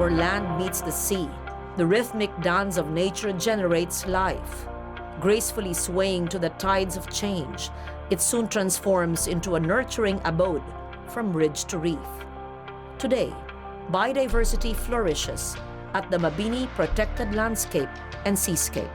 our land meets the sea, the rhythmic dance of nature generates life. Gracefully swaying to the tides of change, it soon transforms into a nurturing abode from ridge to reef. Today, biodiversity flourishes at the Mabini Protected Landscape and Seascape.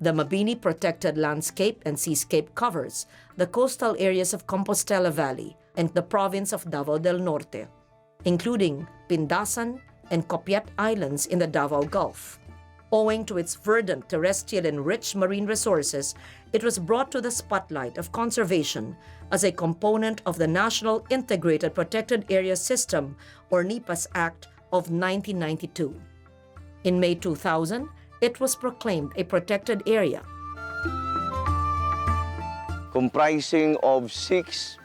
The Mabini Protected Landscape and Seascape covers the coastal areas of Compostela Valley and the province of Davao del Norte, including Pindasan and Copiat Islands in the Davao Gulf. Owing to its verdant terrestrial and rich marine resources, it was brought to the spotlight of conservation as a component of the National Integrated Protected Area System, or NIPAS Act of 1992. In May 2000, it was proclaimed a protected area. Comprising of 6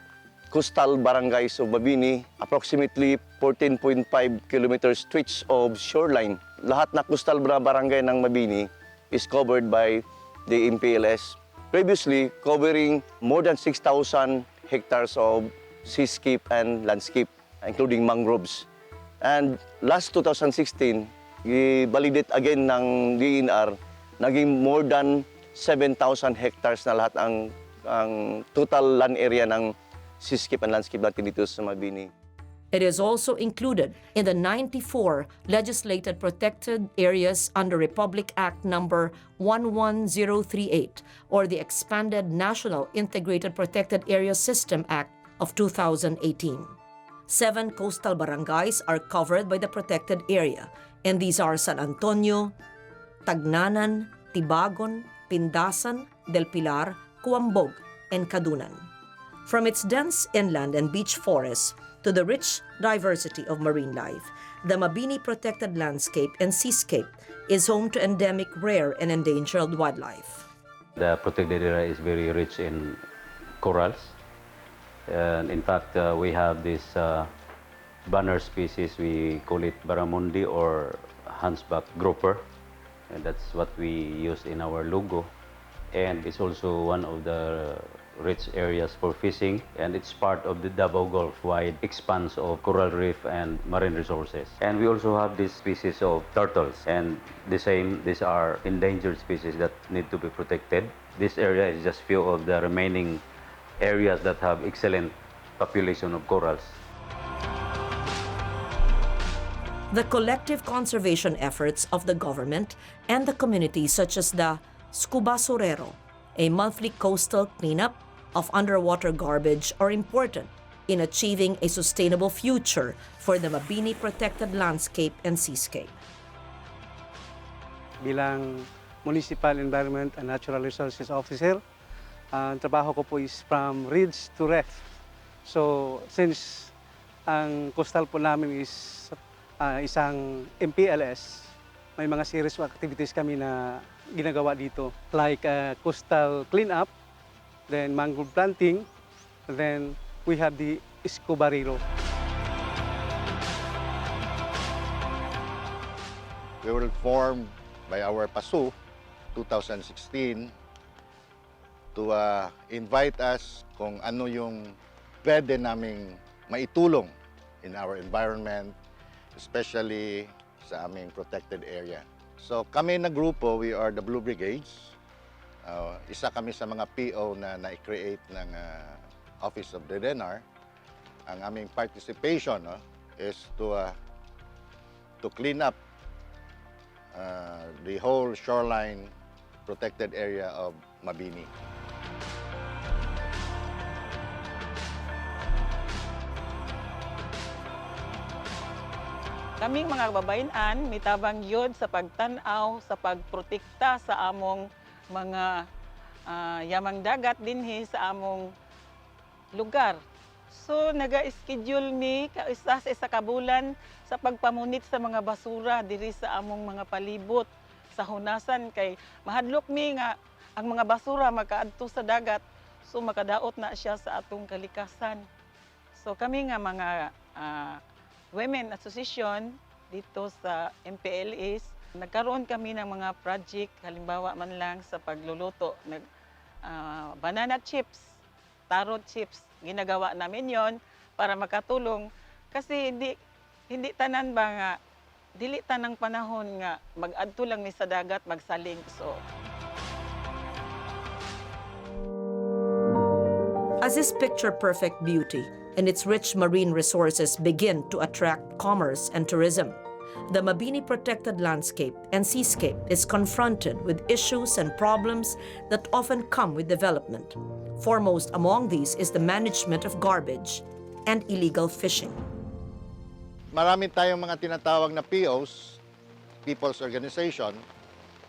coastal barangays of Mabini, approximately 14.5 kilometers stretch of shoreline. Lahat na coastal barangay ng Mabini is covered by the MPLS. Previously, covering more than 6,000 hectares of seascape and landscape, including mangroves. And last 2016, i-validate again ng DNR, naging more than 7,000 hectares na lahat ang total land area ng seascape and landscape natin dito sa Mabini. It is also included in the 94 legislated protected areas under Republic Act number 11038, or the expanded National Integrated Protected Area System Act of 2018. 7 coastal barangays are covered by the protected area, and these are San Antonio, Tagnanan, Tibagon, Pindasan, Del Pilar, Cuambog, and Cadunan. From its dense inland and beach forests to the rich diversity of marine life, the Mabini Protected Landscape and Seascape is home to endemic, rare, and endangered wildlife. The protected area is very rich in corals. And in fact, we have this banner species, we call it barramundi or hunchback grouper, and that's what we use in our logo. And it's also one of the rich areas for fishing, and it's part of the Davao Gulf wide expanse of coral reef and marine resources. And we also have this species of turtles, and the same, these are endangered species that need to be protected. This area is just few of the remaining areas that have excellent population of corals. The collective conservation efforts of the government and the community, such as the Scuba Sorero, a monthly coastal cleanup of underwater garbage, are important in achieving a sustainable future for the Mabini Protected Landscape and Seascape. Bilang Municipal Environment and Natural Resources Officer, ang trabaho ko po is from ridge to reef. So since ang coastal po namin is isang MPLS, may mga series of activities kami na ginagawa dito, like coastal cleanup, then mangrove planting, then we have the Escobarero. We were formed by our PASU 2016 to invite us kung ano yung pwede naming maitulong in our environment, especially sa aming protected area. So kami na grupo, we are the Blue Brigades. Isa kami sa mga PO na na-create ng Office of the DNR. Ang aming participation is to clean up the whole shoreline protected area of Mabini. Kaming mga kababayan-an mitabang yod sa pagtan-aw sa pagprotekta sa among mga yamang dagat dinhi sa among lugar. So naga-schedule mi isa sa isa ka bulan sa pagpamunit sa mga basura diri sa among mga palibot sa hunasan kay mahadlok mi nga ang mga basura makaadto sa dagat so makadaot na siya sa atong kalikasan. So kami nga mga Women Association dito sa MPLS, nagkaroon kami ng mga project, halimbawa man lang sa pagluluto, banana chips, taro chips. Ginagawa namin yon para makatulong kasi hindi tanan ba nga, dili tanang panahon nga mag-adto lang ni sa dagat, magsaling. So, as this picture-perfect beauty and its rich marine resources begin to attract commerce and tourism, the Mabini protected landscape and seascape is confronted with issues and problems that often come with development. Foremost among these is the management of garbage and illegal fishing. Marami tayong mga tinatawag na POs, People's Organization,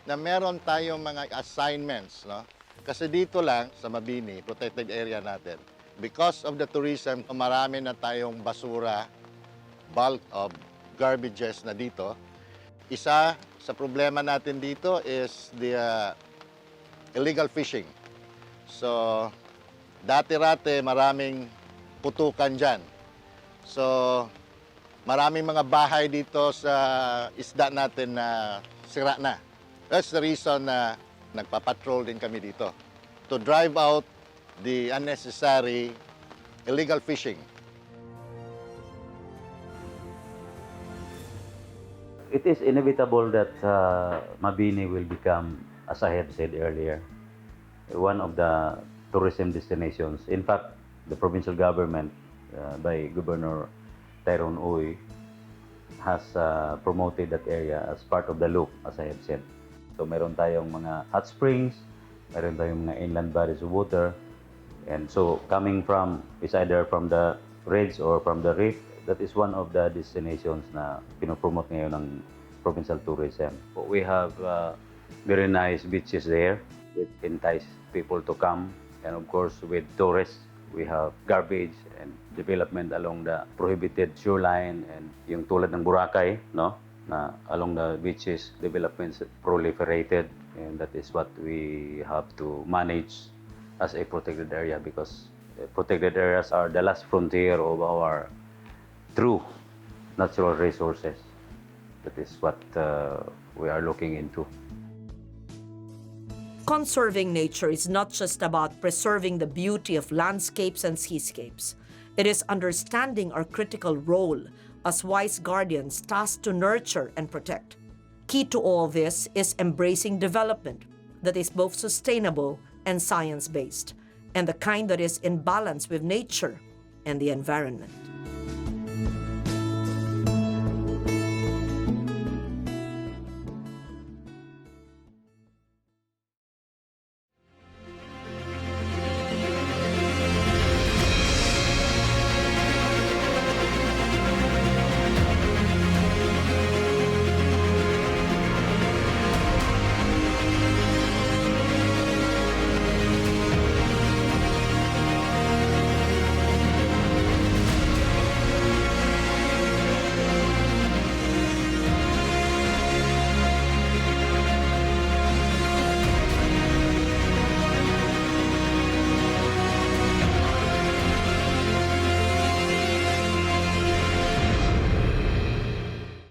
na meron tayong mga assignments, no? Kasi dito lang sa Mabini, protected area natin, because of the tourism, marami na tayong basura, bulk of garbages na dito. Isa sa problema natin dito is the illegal fishing. So, dati-rate maraming putukan dyan. So, maraming mga bahay dito sa isda natin na sira na. That's the reason na nagpapatrol din kami dito to drive out the unnecessary illegal fishing. It is inevitable that Mabini will become, as I have said earlier, one of the tourism destinations. In fact, the provincial government by Governor Tyrone Uy has promoted that area as part of the loop, as I have said. So meron tayong mga hot springs, meron tayong mga inland bodies of water, and so coming from, is either from the ridge or from the reef, that is one of the destinations na pinopromote ngayon ng provincial tourism. We have very nice beaches there, which entice people to come. And of course, with tourists, we have garbage and development along the prohibited shoreline, and yung tulad ng Boracay, no? Na along the beaches, developments proliferated, and that is what we have to manage as a protected area, because protected areas are the last frontier of our true natural resources. That is what we are looking into. Conserving nature is not just about preserving the beauty of landscapes and seascapes. It is understanding our critical role as wise guardians tasked to nurture and protect. Key to all this is embracing development that is both sustainable and science-based, and the kind that is in balance with nature and the environment.